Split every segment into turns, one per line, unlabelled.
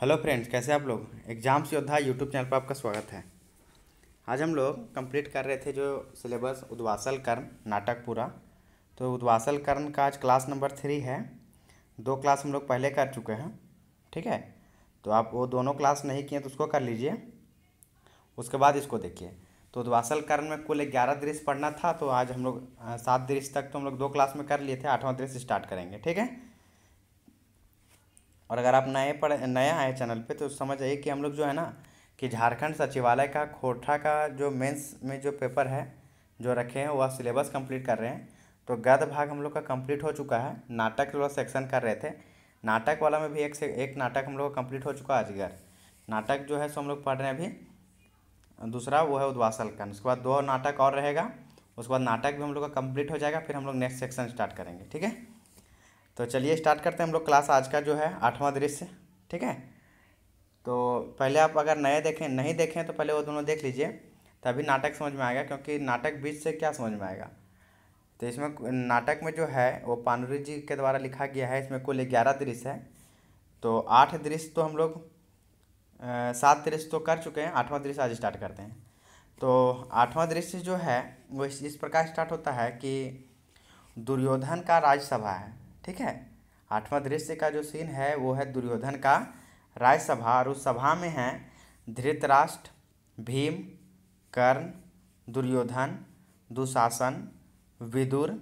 Hello friends, कैसे आप लोग। एग्जाम्स योद्धा यूट्यूब चैनल पर आपका स्वागत है। आज हम लोग कंप्लीट कर रहे थे जो सिलेबस उद्वासल कर्ण नाटक पूरा। तो उद्वासल कर्ण का आज क्लास नंबर 3 है। 2 क्लास हम लोग पहले कर चुके हैं, ठीक है। तो आप वो दोनों क्लास नहीं किए तो उसको कर लीजिए, उसके बाद इसको देखिए। तो उद्वासल कर्ण में कुल 11 दृश्य पढ़ना था, तो आज हम लोग 7 दृश्य तक तो हम लोग 2 क्लास में कर लिए थे। 8वां दृश्य स्टार्ट करेंगे, ठीक है। और अगर आप नए आए चैनल पे तो समझ आइए कि हम लोग जो है ना कि झारखंड सचिवालय का कोटा का जो मेंस में जो पेपर है जो रखे हैं वह सिलेबस कंप्लीट कर रहे हैं। तो गद्य भाग हम लोग का कंप्लीट हो चुका है। नाटक वाला सेक्शन कर रहे थे। नाटक वाला में भी एक नाटक हम लोग का कंप्लीट हो चुका है अजगर। नाटक जो है सो हम लोग पढ़ रहे हैं अभी दूसरा, वो है उद्वासल कर्ण। उसके बाद 2 नाटक और रहेगा, उसके बाद नाटक भी हम लोग का कंप्लीट हो जाएगा। फिर हम लोग नेक्स्ट सेक्शन स्टार्ट करेंगे, ठीक है। तो चलिए स्टार्ट करते हैं हम लोग क्लास। आज का जो है 8वां दृश्य, ठीक है। तो पहले आप अगर नए देखें नहीं देखें तो पहले वो दोनों देख लीजिए, तभी नाटक समझ में आएगा। क्योंकि नाटक बीच से क्या समझ में आएगा। तो इसमें नाटक में जो है वो पानुरी जी के द्वारा लिखा गया है। इसमें कुल 11 दृश्य है। तो 8 दृश्य तो हम लोग 7 दृश्य तो कर चुके हैं। 8वां दृश्य आज स्टार्ट करते हैं। तो 8वां दृश्य जो है वो इस प्रकार स्टार्ट होता है कि दुर्योधन का राजसभा है, ठीक है। 8वां दृश्य का जो सीन है वो है दुर्योधन का राजसभा। और उस सभा में है धृतराष्ट्र, भीम, कर्ण, दुर्योधन, दुशासन, विदुर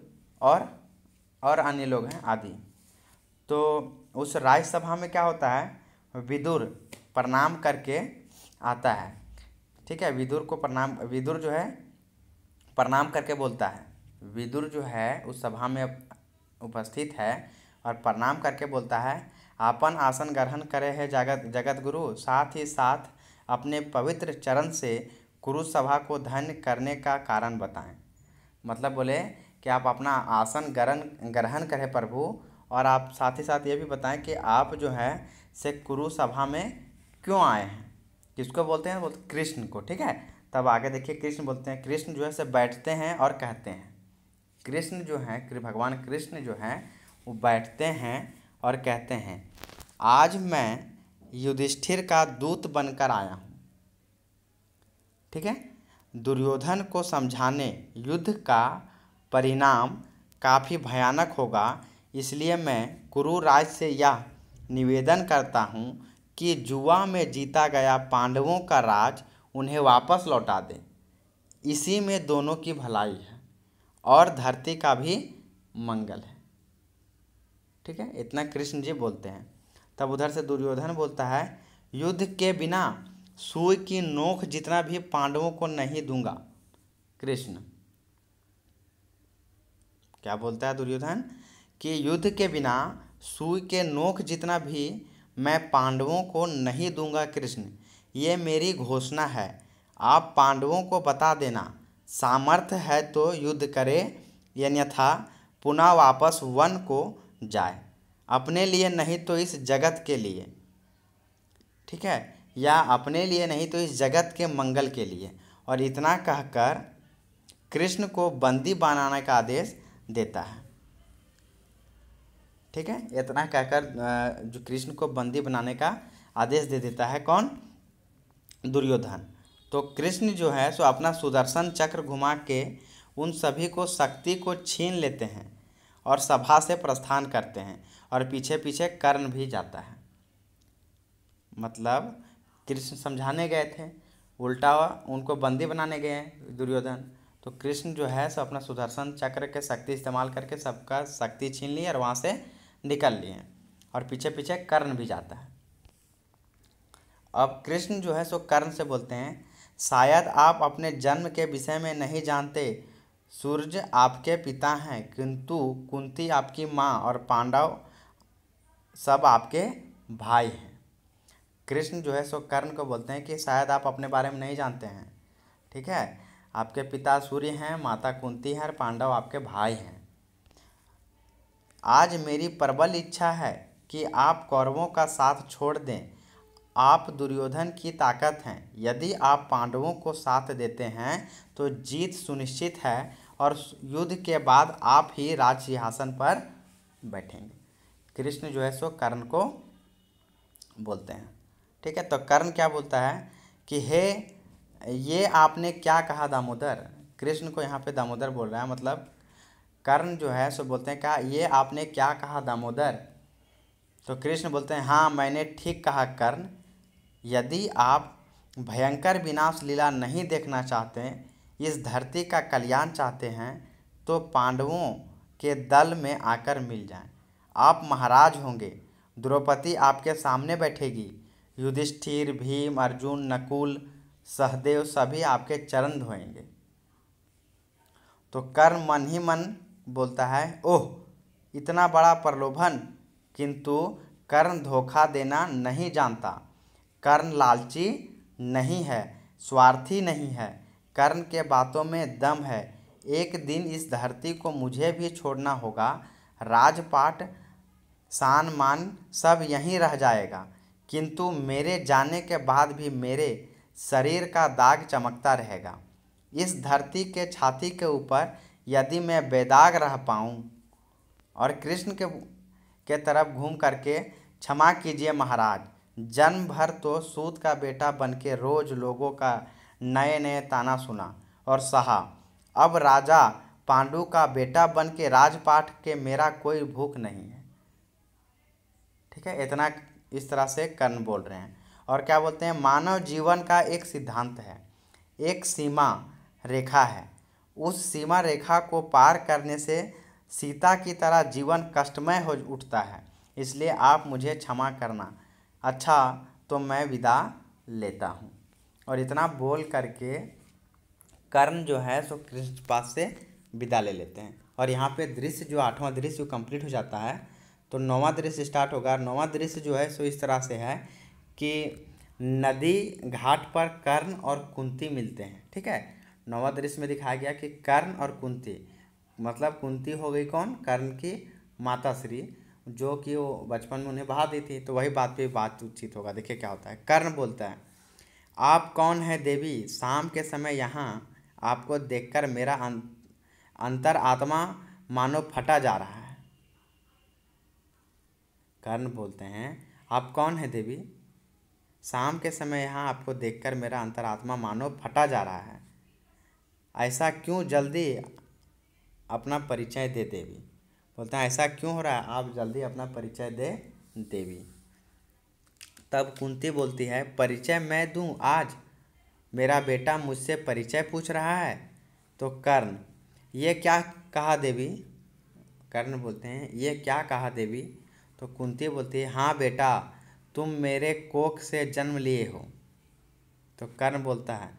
और अन्य लोग हैं आदि। तो उस राजसभा में क्या होता है, विदुर प्रणाम करके आता है, ठीक है। विदुर जो है प्रणाम करके बोलता है। विदुर जो है उस सभा में उपस्थित है और प्रणाम करके बोलता है, आपन आसन ग्रहण करे है जगत गुरु, साथ ही साथ अपने पवित्र चरण से कुरु सभा को धन्य करने का कारण बताएं। मतलब बोले कि आप अपना आसन ग्रहण करें प्रभु, और आप साथ ही साथ ये भी बताएं कि आप जो है से कुरु सभा में क्यों आए हैं। किसको बोलते हैं, बोलते कृष्ण को, ठीक है। तब आगे देखिए कृष्ण बोलते हैं। कृष्ण जो है से बैठते हैं और कहते हैं। कृष्ण जो है भगवान कृष्ण जो हैं वो बैठते हैं और कहते हैं, आज मैं युधिष्ठिर का दूत बनकर आया हूँ, ठीक है। दुर्योधन को समझाने युद्ध का परिणाम काफ़ी भयानक होगा, इसलिए मैं कुरुराज से यह निवेदन करता हूँ कि जुआ में जीता गया पांडवों का राज उन्हें वापस लौटा दें। इसी में दोनों की भलाई है और धरती का भी मंगल है, ठीक है। इतना कृष्ण जी बोलते हैं। तब उधर से दुर्योधन बोलता है, युद्ध के बिना सुई की नोक जितना भी पांडवों को नहीं दूंगा। कृष्ण क्या बोलता है दुर्योधन कि युद्ध के बिना सुई के नोक जितना भी मैं पांडवों को नहीं दूंगा। कृष्ण, ये मेरी घोषणा है। आप पांडवों को बता देना, सामर्थ्य है तो युद्ध करे, अन्यथा पुनः वापस वन को जाए, अपने लिए नहीं तो इस जगत के लिए, ठीक है। या अपने लिए नहीं तो इस जगत के मंगल के लिए। और इतना कहकर कृष्ण को बंदी बनाने का आदेश देता है, ठीक है। इतना कहकर जो कृष्ण को बंदी बनाने का आदेश दे देता है कौन, दुर्योधन। तो कृष्ण जो है सो अपना सुदर्शन चक्र घुमा के उन सभी को शक्ति को छीन लेते हैं और सभा से प्रस्थान करते हैं। और पीछे पीछे कर्ण भी जाता है। मतलब कृष्ण समझाने गए थे, उल्टा उनको बंदी बनाने गए दुर्योधन। तो कृष्ण जो है सो अपना सुदर्शन चक्र के शक्ति इस्तेमाल करके सबका शक्ति छीन लिए और वहाँ से निकल लिए। और पीछे पीछे कर्ण भी जाता है। अब कृष्ण जो है सो कर्ण से बोलते हैं, शायद आप अपने जन्म के विषय में नहीं जानते। सूर्य आपके पिता हैं, किंतु कुंती आपकी माँ और पांडव सब आपके भाई हैं। कृष्ण जो है सो कर्ण को बोलते हैं कि शायद आप अपने बारे में नहीं जानते हैं, ठीक है। आपके पिता सूर्य हैं, माता कुंती है और पांडव आपके भाई हैं। आज मेरी प्रबल इच्छा है कि आप कौरवों का साथ छोड़ दें। आप दुर्योधन की ताकत हैं। यदि आप पांडवों को साथ देते हैं तो जीत सुनिश्चित है और युद्ध के बाद आप ही राज सिंहासन पर बैठेंगे। कृष्ण जो है सो कर्ण को बोलते हैं। ठीक है। तो कर्ण क्या बोलता है कि हे, ये आपने क्या कहा दामोदर। कृष्ण को यहाँ पे दामोदर बोल रहा है, मतलब कर्ण जो है सो बोलते हैं क्या, ये आपने क्या कहा दामोदर। तो कृष्ण बोलते हैं हाँ मैंने ठीक कहा कर्ण, यदि आप भयंकर विनाश लीला नहीं देखना चाहते, इस धरती का कल्याण चाहते हैं, तो पांडवों के दल में आकर मिल जाएं। आप महाराज होंगे, द्रौपदी आपके सामने बैठेगी, युधिष्ठिर, भीम, अर्जुन, नकुल, सहदेव सभी आपके चरण धोएंगे। तो कर्ण मन ही मन बोलता है ओह, इतना बड़ा प्रलोभन, किंतु कर्ण धोखा देना नहीं जानता। कर्ण लालची नहीं है, स्वार्थी नहीं है, कर्ण के बातों में दम है। एक दिन इस धरती को मुझे भी छोड़ना होगा, राजपाट, सान मान सब यहीं रह जाएगा, किंतु मेरे जाने के बाद भी मेरे शरीर का दाग चमकता रहेगा। इस धरती के छाती के ऊपर यदि मैं बेदाग रह पाऊँ। और कृष्ण के तरफ घूम करके, क्षमा कीजिए महाराज, जन्म भर तो सूत का बेटा बनके रोज लोगों का नए नए ताना सुना और सहा, अब राजा पांडु का बेटा बन के राजपाट के मेरा कोई भूख नहीं है। ठीक है, इतना इस तरह से कर्ण बोल रहे हैं। और क्या बोलते हैं, मानव जीवन का एक सिद्धांत है, एक सीमा रेखा है, उस सीमा रेखा को पार करने से सीता की तरह जीवन कष्टमय हो उठता है, इसलिए आप मुझे क्षमा करना। अच्छा तो मैं विदा लेता हूँ। और इतना बोल करके कर्ण जो है सो कृष्ण के पास से विदा ले लेते हैं। और यहाँ पे दृश्य जो 8वां दृश्य जो कंप्लीट हो जाता है, तो 9वां दृश्य स्टार्ट होगा। 9वां दृश्य जो है सो इस तरह से है कि नदी घाट पर कर्ण और कुंती मिलते हैं। ठीक है, 9वां दृश्य में दिखाया गया कि कर्ण और कुंती, मतलब कुंती हो गई कौन, कर्ण की माता श्री, जो कि वो बचपन में उन्हें बहा दी थी। तो वही बात पे बातचीत होगा। देखिए क्या होता है। कर्ण बोलता है, आप कौन है देवी, शाम के समय यहाँ आपको देखकर मेरा अंतर आत्मा मानो फटा जा रहा है। कर्ण बोलते हैं, आप कौन है देवी, शाम के समय यहाँ आपको देखकर मेरा अंतरात्मा मानो फटा जा रहा है। ऐसा क्यों, जल्दी अपना परिचय दे देवी। बोलते हैं ऐसा क्यों हो रहा है, आप जल्दी अपना परिचय दे देवी। तब कुंती बोलती है, परिचय मैं दूं आज, मेरा बेटा मुझसे परिचय पूछ रहा है। तो कर्ण, ये क्या कहा देवी। कर्ण बोलते हैं, ये क्या कहा देवी। तो कुंती बोलती है, हाँ बेटा, तुम मेरे कोख से जन्म लिए हो। तो कर्ण बोलता है,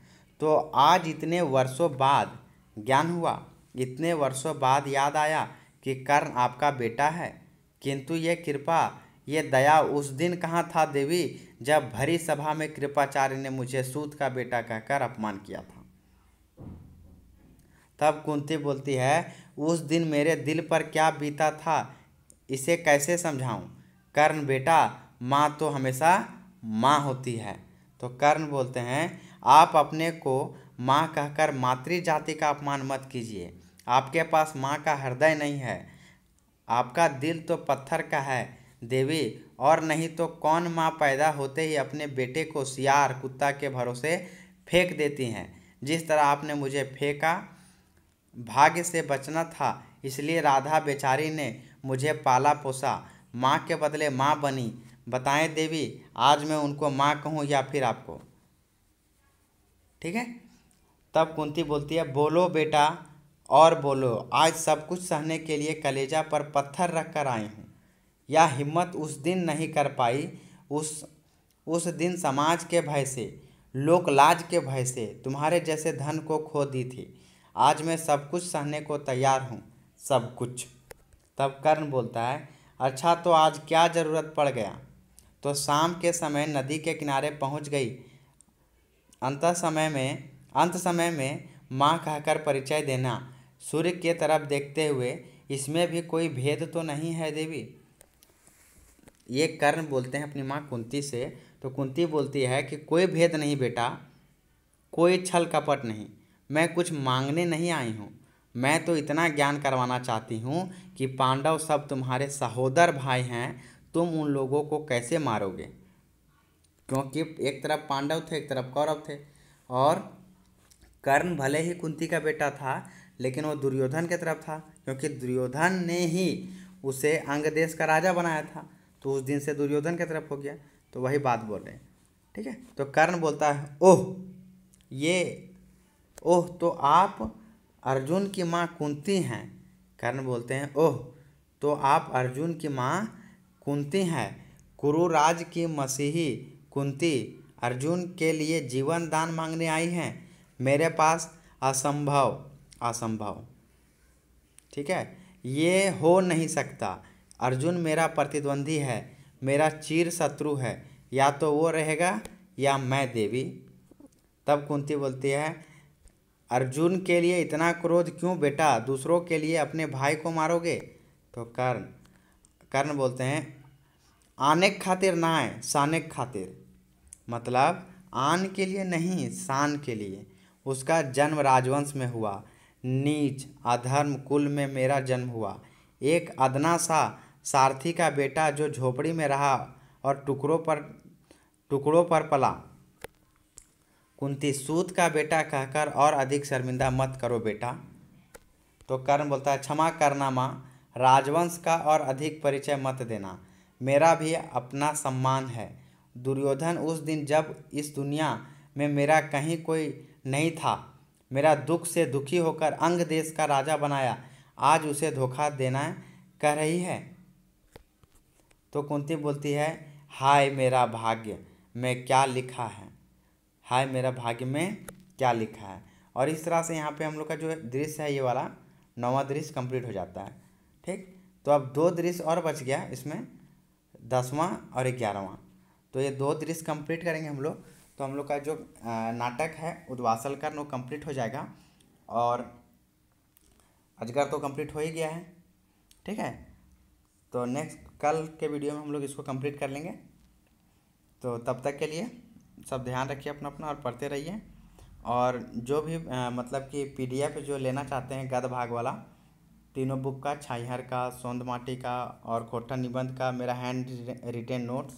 तो आज इतने वर्षों बाद ज्ञान हुआ, इतने वर्षों बाद याद आया कि कर्ण आपका बेटा है, किंतु ये कृपा, ये दया उस दिन कहाँ था देवी, जब भरी सभा में कृपाचार्य ने मुझे सूत का बेटा कहकर अपमान किया था। तब कुंती बोलती है, उस दिन मेरे दिल पर क्या बीता था, इसे कैसे समझाऊं। कर्ण बेटा, माँ तो हमेशा माँ होती है। तो कर्ण बोलते हैं, आप अपने को माँ कहकर मातृ जाति का अपमान मत कीजिए। आपके पास माँ का हृदय नहीं है, आपका दिल तो पत्थर का है देवी। और नहीं तो कौन माँ पैदा होते ही अपने बेटे को सियार कुत्ता के भरोसे फेंक देती हैं। जिस तरह आपने मुझे फेंका, भाग्य से बचना था, इसलिए राधा बेचारी ने मुझे पाला पोसा, माँ के बदले माँ बनी। बताएं देवी, आज मैं उनको माँ कहूँ या फिर आपको। ठीक है। तब कुंती बोलती है, बोलो बेटा और बोलो, आज सब कुछ सहने के लिए कलेजा पर पत्थर रख कर आई हूँ। यह हिम्मत उस दिन नहीं कर पाई, उस दिन समाज के भय से, लोक लाज के भय से तुम्हारे जैसे धन को खो दी थी। आज मैं सब कुछ सहने को तैयार हूँ, सब कुछ। तब कर्ण बोलता है, अच्छा तो आज क्या ज़रूरत पड़ गया। तो शाम के समय नदी के किनारे पहुँच गई। अंत समय में माँ कहकर परिचय देना, सूर्य के तरफ देखते हुए, इसमें भी कोई भेद तो नहीं है देवी। ये कर्ण बोलते हैं अपनी माँ कुंती से। तो कुंती बोलती है कि कोई भेद नहीं बेटा, कोई छल कपट नहीं, मैं कुछ मांगने नहीं आई हूँ। मैं तो इतना ज्ञान करवाना चाहती हूँ कि पांडव सब तुम्हारे सहोदर भाई हैं, तुम उन लोगों को कैसे मारोगे, क्योंकि एक तरफ पांडव थे, एक तरफ कौरव थे। और कर्ण भले ही कुंती का बेटा था, लेकिन वो दुर्योधन की तरफ था, क्योंकि दुर्योधन ने ही उसे अंग देश का राजा बनाया था। तो उस दिन से दुर्योधन की तरफ हो गया। तो वही बात बोल रहे हैं, ठीक है। तो कर्ण बोलता है ओह ये, ओह तो आप अर्जुन की माँ कुंती हैं। कर्ण बोलते हैं ओह तो आप अर्जुन की माँ कुंती हैं। कुरुराज की मसीही कुंती अर्जुन के लिए जीवन दान मांगने आई हैं। मेरे पास असंभव, असंभव, ठीक है, ये हो नहीं सकता। अर्जुन मेरा प्रतिद्वंदी है, मेरा चिर शत्रु है, या तो वो रहेगा या मैं देवी। तब कुंती बोलती है अर्जुन के लिए इतना क्रोध क्यों बेटा, दूसरों के लिए अपने भाई को मारोगे। तो कर्ण कर्ण बोलते हैं आने के खातिर ना है, शाने के खातिर, मतलब आन के लिए नहीं, शान के लिए। उसका जन्म राजवंश में हुआ, नीच अधर्म कुल में मेरा जन्म हुआ। एक अदना सा सारथी का बेटा जो झोपड़ी में रहा और टुकड़ों पर पला। कुंती सूत का बेटा कहकर और अधिक शर्मिंदा मत करो बेटा। तो कर्ण बोलता है क्षमा करना माँ, राजवंश का और अधिक परिचय मत देना, मेरा भी अपना सम्मान है। दुर्योधन उस दिन जब इस दुनिया में मेरा कहीं कोई नहीं था, मेरा दुख से दुखी होकर अंग देश का राजा बनाया, आज उसे धोखा देना कह रही है। तो कुंती बोलती है हाय मेरा भाग्य में क्या लिखा है, हाय मेरा भाग्य में क्या लिखा है। और इस तरह से यहाँ पे हम लोग का जो दृश्य है ये वाला 9वां दृश्य कंप्लीट हो जाता है, ठीक। तो अब 2 दृश्य और बच गया इसमें, 10वां और 11वां। तो ये 2 दृश्य कंप्लीट करेंगे हम लोग, तो हम लोग का जो नाटक है उद्वासल कर्ण वो कंप्लीट हो जाएगा। और अजगर तो कंप्लीट हो ही गया है, ठीक है। तो नेक्स्ट कल के वीडियो में हम लोग इसको कंप्लीट कर लेंगे। तो तब तक के लिए सब ध्यान रखिए अपना अपना और पढ़ते रहिए। और जो भी मतलब कि PDF जो लेना चाहते हैं गद्य भाग वाला, तीनों बुक का, छाइहर का, सोंद माटी का और खोटा निबंध का मेरा हैंड रिटेन नोट्स,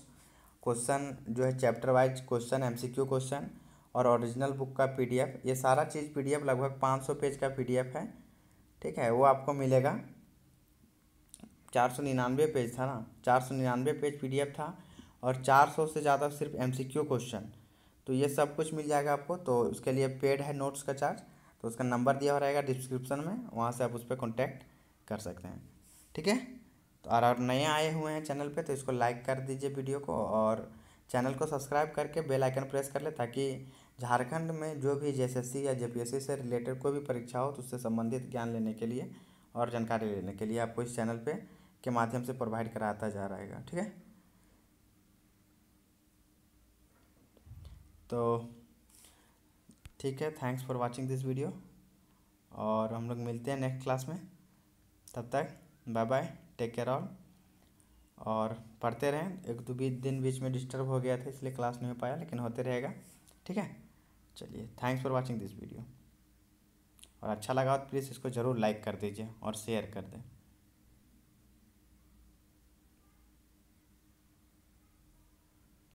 क्वेश्चन जो है chapter wise question, MCQ question और ओरिजिनल बुक का PDF, ये सारा चीज़ PDF लगभग 500 पेज का PDF है, ठीक है। वो आपको मिलेगा, 499 पेज था ना, 499 पेज PDF था और 400 से ज़्यादा सिर्फ MCQ क्वेश्चन। तो ये सब कुछ मिल जाएगा आपको। तो उसके लिए पेड है नोट्स का चार्ज, तो उसका नंबर दिया हुआ रहेगा डिस्क्रिप्शन में, वहाँ से आप उस पर कॉन्टैक्ट कर सकते हैं, ठीक है। तो अगर नए आए हुए हैं चैनल पे तो इसको लाइक कर दीजिए वीडियो को, और चैनल को सब्सक्राइब करके बेल आइकन प्रेस कर ले, ताकि झारखंड में जो भी JSSC या JPSC से रिलेटेड कोई भी परीक्षा हो तो उससे संबंधित ज्ञान लेने के लिए और जानकारी लेने के लिए आपको इस चैनल पे के माध्यम से प्रोवाइड कराता जा रहेगा, ठीक है। तो ठीक है, thanks for watching this video, और हम लोग मिलते हैं नेक्स्ट क्लास में। तब तक bye bye, take care all, और पढ़ते रहें। 1-2 दिन बीच में डिस्टर्ब हो गया था इसलिए क्लास नहीं हो पाया, लेकिन होते रहेगा, ठीक है। चलिए, thanks for watching this video, और अच्छा लगा तो प्लीज़ इसको ज़रूर लाइक कर दीजिए और शेयर कर दें।